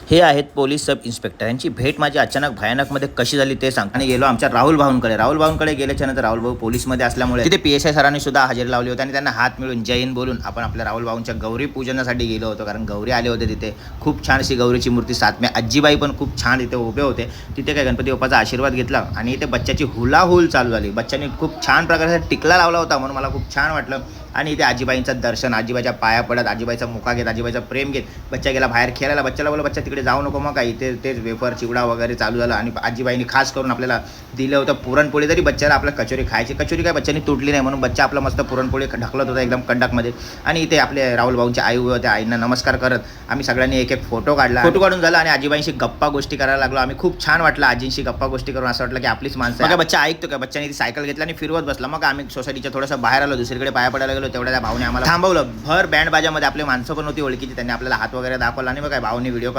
हे आहेत police sub inspector. यांची भेट माझी अचानक भयानकमध्ये कशी झाली ते सांग. आणि गेलो आमच्या राहुल भाऊंकडे गेल्याच्या नंतर राहुल भाऊ पोलीसमध्ये असल्यामुळे तिथे PSI सरांनी सुद्धा हजेरी लावली होती आणि त्यांना हात मिळून जय हिंद बोलून आपण आपल्या राहुल भाऊंच्या गौरी पूजनासाठी गेलो होतो. कारण गौरी आले होते तिथे. खूप छान अशी गौरीची मूर्ती सातम्या आजीबाई पण खूप छान तिथे उभे होते. तिथे काय गणपती बाप्पाचा आशीर्वाद घेतला आणि इथे बच्च्याची हुलाहुल चालू झाली. बच्चांनी खूप छान प्रकारे टिकला लावला होता म्हणून मला खूप छान वाटलं. आणि इथे आजीबाईंचं दर्शन, आजीबाईच्या पाया पडत, आजीबाईचा मुका घेत, आजीबाईचा प्रेम घेत बच्चा गेला बाहेर खेळायला. बच्चाला बोला बच्चा तिकडे जाऊ नको मग काही तेच वेफर चिवडा वगैरे चालू झालं. आणि आजीबाईंनी खास करून आपल्याला दिलं होतं पुरणपोळी. तरी बच्चाला आपल्या कचोरी खायची, कचोरी काय बच्चांनी तुटली नाही म्हणून बच्चा आपला मस्त पुरणपोळी ढकलत होता एकदम कंडकमध्ये. आणि इथे आपले राहुल भाऊंचे आई होते. आईंना नमस्कार करत आम्ही सगळ्यांनी एक फोटो काढला. फोटो काढून झाला आणि आजीबाईंशी गप्पा गोष्टी करायला लागलो आम्ही. खूप छान वाटलं आजींशी गप्पा गोष्टी करून. असं वाटलं की आपलीच माणसं आहे. बच्चा ऐकतो का. बच्चाने ती सायकल घेतला आणि फिरवत बसला. मग आम्ही सोसायटीच्या थोडंसं बाहेर आलो, दुसरीकडे पाया पडायला गेलो. तेवढ्या त्या भाऊने आम्हाला थांबवलं. भर बँड बाजामध्ये आपली माणसं पण होती ओळखीची. त्यांनी आपल्याला हात वगैरे दाखवला आणि मग काय भाऊने व्हिडिओ कॉल